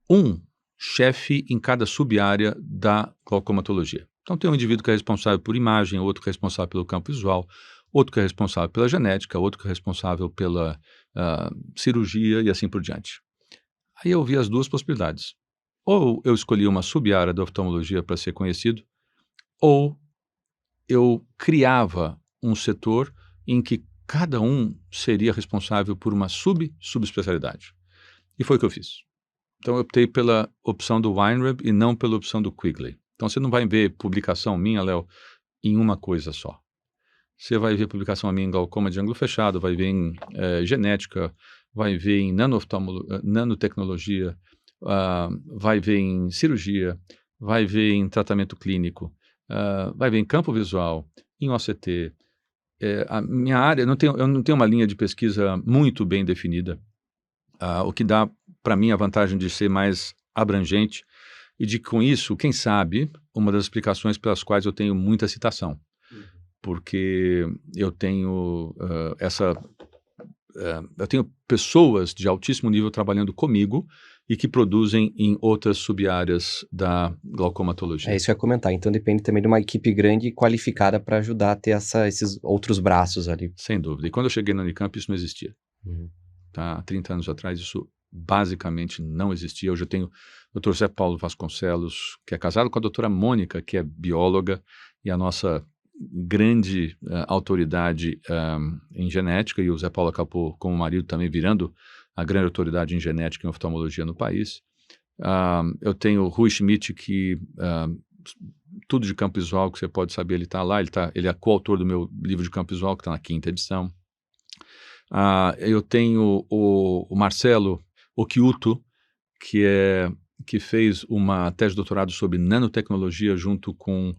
um chefe em cada sub-área da glaucomatologia. Então tem um indivíduo que é responsável por imagem, outro que é responsável pelo campo visual, outro que é responsável pela genética, outro que é responsável pela cirurgia e assim por diante. Aí eu vi as duas possibilidades. Ou eu escolhi uma sub-área da oftalmologia para ser conhecido, ou eu criava um setor em que cada um seria responsável por uma subespecialidade. E foi o que eu fiz. Então eu optei pela opção do Weinreb e não pela opção do Quigley. Então você não vai ver publicação minha, Léo, em uma coisa só. Você vai ver publicação minha em glaucoma de ângulo fechado, vai ver em genética, vai ver em nanotecnologia, vai ver em cirurgia, vai ver em tratamento clínico, vai ver em campo visual, em OCT. A minha área, eu não tenho uma linha de pesquisa muito bem definida, o que dá para mim a vantagem de ser mais abrangente e de, com isso, quem sabe, uma das explicações pelas quais eu tenho muita citação. Porque eu tenho eu tenho pessoas de altíssimo nível trabalhando comigo e que produzem em outras sub-áreas da glaucomatologia. É isso que eu ia comentar. Então depende também de uma equipe grande e qualificada para ajudar a ter esses outros braços ali. Sem dúvida. E quando eu cheguei na Unicamp, isso não existia. Tá? Há 30 anos atrás, isso basicamente não existia. Hoje eu tenho o Dr. Zé Paulo Vasconcelos, que é casado com a doutora Mônica, que é bióloga e a nossa grande autoridade em genética, e o Zé Paulo acabou, como marido, também virando a grande autoridade em genética e oftalmologia no país. Eu tenho o Rui Schmidt, que tudo de campo visual que você pode saber, ele está lá, ele é coautor do meu livro de campo visual, que está na 5ª edição. Eu tenho o Marcelo Occhiuto, que fez uma tese de doutorado sobre nanotecnologia junto com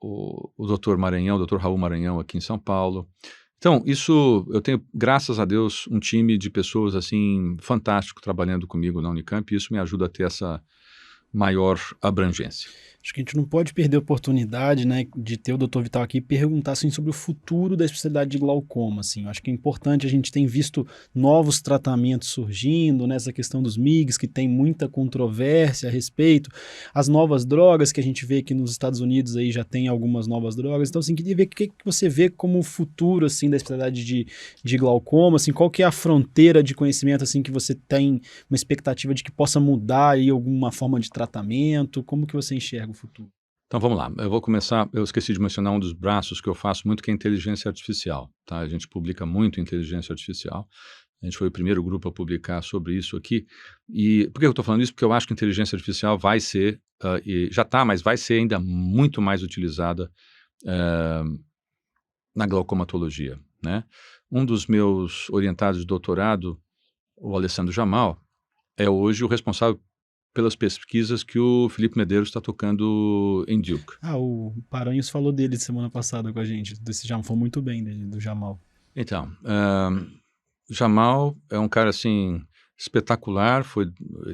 o Dr. Maranhão, o Dr. Raul Maranhão, aqui em São Paulo. Então, isso, eu tenho, graças a Deus, um time de pessoas, assim, fantástico trabalhando comigo na Unicamp, e isso me ajuda a ter essa maior abrangência. Acho que a gente não pode perder a oportunidade, né, de ter o Dr. Vital aqui e perguntar, assim, sobre o futuro da especialidade de glaucoma, assim. Eu acho que é importante, a gente tem visto novos tratamentos surgindo, né, essa questão dos MIGs, que tem muita controvérsia a respeito, as novas drogas que a gente vê que nos Estados Unidos aí já tem algumas novas drogas. Então, assim, queria ver o que você vê como o futuro, assim, da especialidade de glaucoma, assim, qual que é a fronteira de conhecimento, assim, que você tem uma expectativa de que possa mudar aí alguma forma de tratamento, como que você enxerga o futuro? Então vamos lá, eu vou começar, eu esqueci de mencionar um dos braços que eu faço muito, que é inteligência artificial, tá? A gente publica muito inteligência artificial, a gente foi o primeiro grupo a publicar sobre isso aqui, e por que eu estou falando isso? Porque eu acho que a inteligência artificial vai ser, e já está, mas vai ser ainda muito mais utilizada na glaucomatologia, né? Um dos meus orientados de doutorado, o Alessandro Jamal, é hoje o responsável pelas pesquisas que o Felipe Medeiros está tocando em Duke. O Paranhos falou dele semana passada com a gente, desse Jamal, falou muito bem do Jamal. Então, Jamal é um cara, assim, espetacular,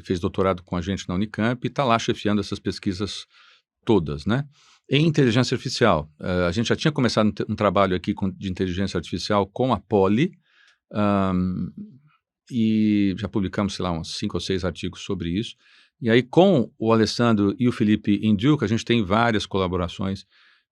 fez doutorado com a gente na Unicamp e está lá chefiando essas pesquisas todas, né? Em inteligência artificial, a gente já tinha começado um trabalho aqui de inteligência artificial com a Poly, e já publicamos, sei lá, uns 5 ou 6 artigos sobre isso. E aí, com o Alessandro e o Felipe em Duke, a gente tem várias colaborações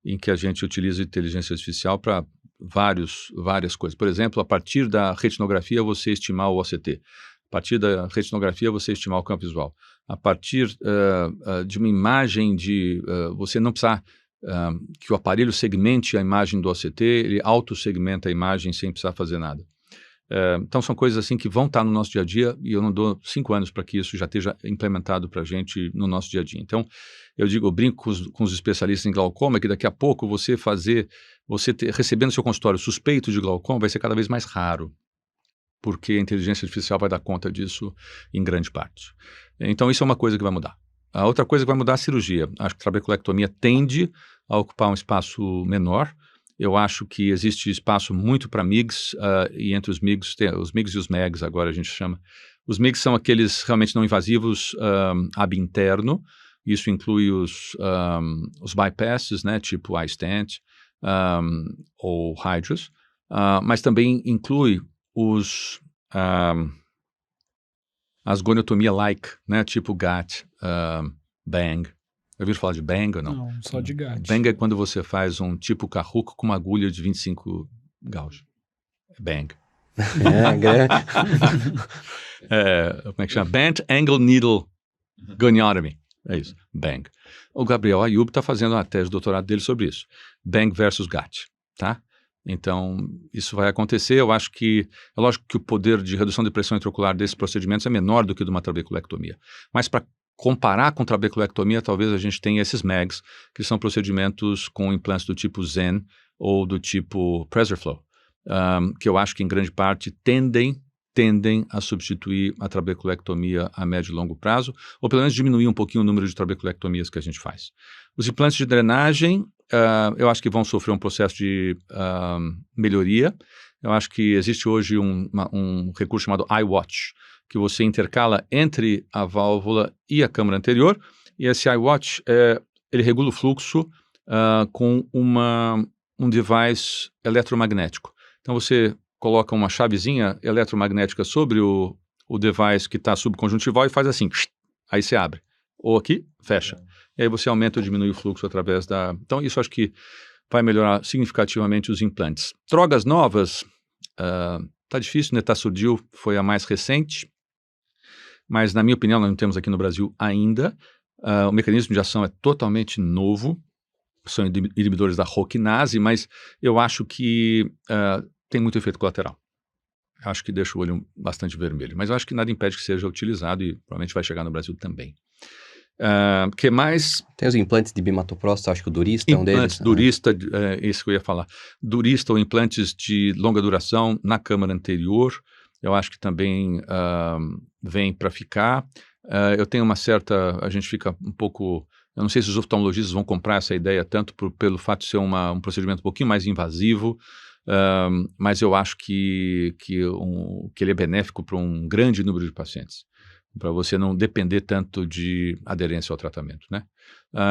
em que a gente utiliza inteligência artificial para várias coisas. Por exemplo, a partir da retinografia, você estimar o OCT. A partir da retinografia, você estimar o campo visual. A partir de uma imagem você não precisar que o aparelho segmente a imagem do OCT, ele autossegmenta a imagem sem precisar fazer nada. Então, são coisas assim que vão estar no nosso dia a dia e eu não dou 5 anos para que isso já esteja implementado para a gente no nosso dia a dia. Então, eu brinco com os especialistas em glaucoma que daqui a pouco recebendo seu consultório suspeito de glaucoma vai ser cada vez mais raro, porque a inteligência artificial vai dar conta disso em grande parte. Então, isso é uma coisa que vai mudar. A outra coisa que vai mudar é a cirurgia. Acho que a trabeculectomia tende a ocupar um espaço menor. Eu acho que existe espaço muito para MIGs, e entre os MIGs, tem os MIGs e os MEGs, agora a gente chama. Os MIGs são aqueles realmente não invasivos ab interno, isso inclui os bypasses, né, tipo iStent ou Hydrus, mas também inclui as goniotomia-like, né, tipo GAT, Bang. Já ouviram falar de Bang ou não? Não, só de GAT. Bang é quando você faz um tipo Kahuku com uma agulha de 25 gauge. Bang. Como é que chama? Bent Angle Needle Goniotomy. É isso, Bang. O Gabriel Ayub está fazendo uma tese de doutorado dele sobre isso. Bang versus GAT, tá? Então, isso vai acontecer. Eu acho que, é lógico que o poder de redução de pressão intraocular desses procedimentos é menor do que o de uma trabeculectomia. Mas para comparar com trabeculectomia, talvez a gente tenha esses MEGs, que são procedimentos com implantes do tipo Zen ou do tipo PreserFlow, que eu acho que em grande parte tendem a substituir a trabeculectomia a médio e longo prazo, ou pelo menos diminuir um pouquinho o número de trabeculectomias que a gente faz. Os implantes de drenagem, eu acho que vão sofrer um processo de melhoria. Eu acho que existe hoje um recurso chamado iWatch, que você intercala entre a válvula e a câmara anterior, e esse iWatch, ele regula o fluxo com um device eletromagnético. Então você coloca uma chavezinha eletromagnética sobre o device que está subconjuntival e faz assim, aí você abre. Ou aqui, fecha. E aí você aumenta ou diminui o fluxo através da... Então isso acho que vai melhorar significativamente os implantes. Drogas novas, tá difícil, Netacurdil foi a mais recente, mas na minha opinião nós não temos aqui no Brasil ainda. O mecanismo de ação é totalmente novo, são inibidores da ROCnase, mas eu acho que tem muito efeito colateral. Eu acho que deixa o olho bastante vermelho, mas eu acho que nada impede que seja utilizado e provavelmente vai chegar no Brasil também. Que mais? Tem os implantes de bimatopróstata, acho que o Durista é um deles. Implantes Durista, isso que eu ia falar. Durista ou implantes de longa duração na câmara anterior, eu acho que também vem para ficar. Eu tenho uma certa... A gente fica um pouco... Eu não sei se os oftalmologistas vão comprar essa ideia tanto pelo fato de ser um procedimento um pouquinho mais invasivo, mas eu acho que ele é benéfico para um grande número de pacientes, para você não depender tanto de aderência ao tratamento, né?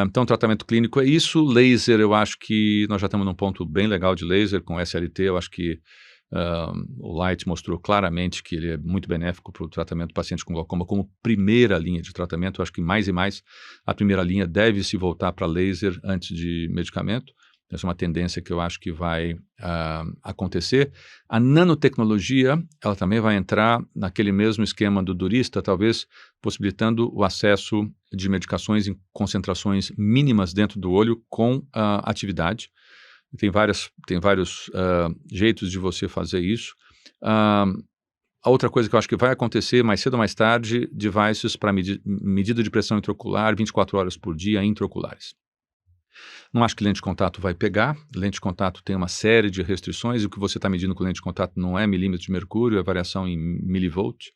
Então, o tratamento clínico é isso. Laser, eu acho que nós já estamos num ponto bem legal de laser com SLT. Eu acho que o Light mostrou claramente que ele é muito benéfico para o tratamento do paciente com glaucoma como primeira linha de tratamento. Eu acho que mais e mais a primeira linha deve se voltar para laser antes de medicamento. Essa é uma tendência que eu acho que vai acontecer. A nanotecnologia, ela também vai entrar naquele mesmo esquema do Durista, talvez possibilitando o acesso de medicações em concentrações mínimas dentro do olho com atividade. Tem vários jeitos de você fazer isso. A outra coisa que eu acho que vai acontecer mais cedo ou mais tarde, devices para medida de pressão intraocular 24 horas por dia intraoculares. Não acho que lente de contato vai pegar. Lente de contato tem uma série de restrições e o que você está medindo com lente de contato não é milímetro de mercúrio, é variação em milivolt.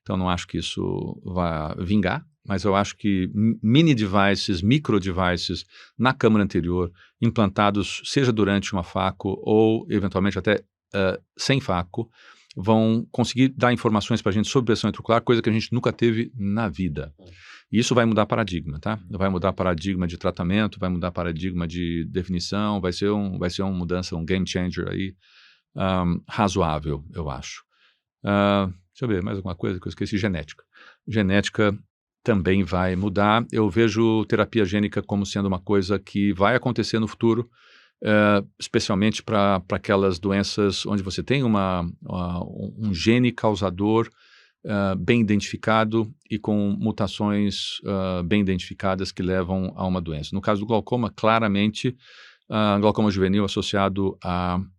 Então não acho que isso vai vingar, mas eu acho que mini devices, micro devices na câmara anterior, implantados seja durante uma FACO ou eventualmente até sem FACO, vão conseguir dar informações para a gente sobre pressão intraocular, coisa que a gente nunca teve na vida. E isso vai mudar paradigma, tá? Vai mudar paradigma de tratamento, vai mudar paradigma de definição, vai ser uma mudança, um game changer aí, razoável, eu acho. Deixa eu ver, mais alguma coisa que eu esqueci, genética. Genética também vai mudar. Eu vejo terapia gênica como sendo uma coisa que vai acontecer no futuro, especialmente para aquelas doenças onde você tem um gene causador bem identificado e com mutações bem identificadas que levam a uma doença. No caso do glaucoma, claramente, glaucoma juvenil associado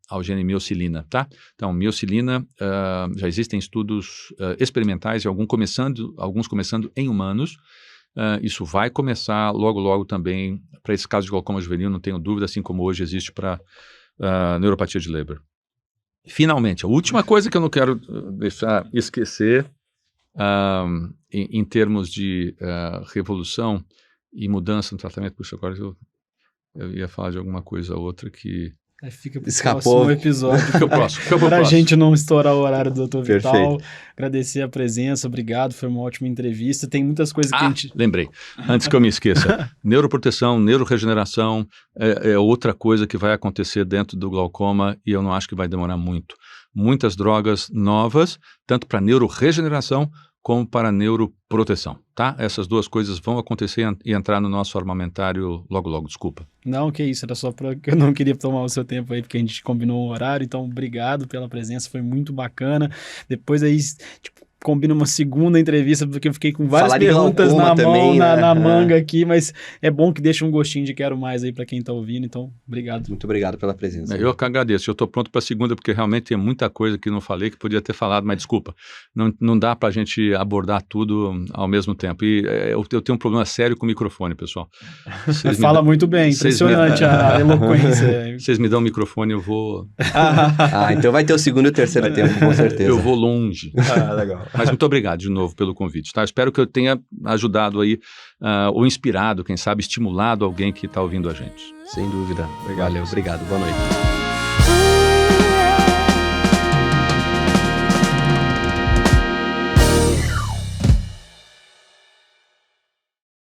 ao gene miocilina, tá? Então, miocilina, já existem estudos experimentais, alguns começando em humanos. Isso vai começar logo também para esse caso de glaucoma juvenil, não tenho dúvida, assim como hoje existe para neuropatia de Leber. Finalmente, a última coisa que eu não quero deixar esquecer em termos de revolução e mudança no tratamento, puxa, agora eu ia falar de alguma coisa ou outra que... Fica pro próximo episódio. Fica pro próximo. Para a gente não estourar o horário do Dr. Vital. Perfeito. Agradecer a presença, obrigado, foi uma ótima entrevista. Tem muitas coisas que a gente... lembrei, antes que eu me esqueça. Neuroproteção, neuroregeneração é outra coisa que vai acontecer dentro do glaucoma e eu não acho que vai demorar muito. Muitas drogas novas, tanto para neuroregeneração como para neuroproteção, tá? Essas duas coisas vão acontecer e entrar no nosso armamentário logo, desculpa. Não, que isso, era só porque eu não queria tomar o seu tempo aí, porque a gente combinou um horário, então obrigado pela presença, foi muito bacana. Depois aí, combina uma segunda entrevista, porque eu fiquei com várias perguntas na mão, na manga aqui, mas é bom que deixa um gostinho de quero mais aí para quem tá ouvindo, então obrigado. Muito obrigado pela presença. Eu que agradeço, eu tô pronto para a segunda, porque realmente tem muita coisa que não falei, que podia ter falado, mas desculpa, não dá pra gente abordar tudo ao mesmo tempo, e eu tenho um problema sério com o microfone, pessoal. Fala muito bem, impressionante a eloquência. Vocês me dão o microfone, eu vou... Então vai ter o segundo e o terceiro tempo, com certeza. Eu vou longe. Legal. Mas muito obrigado de novo pelo convite, tá? Espero que eu tenha ajudado aí, ou inspirado, quem sabe, estimulado alguém que está ouvindo a gente. Sem dúvida. Obrigado. Valeu, obrigado. Boa noite.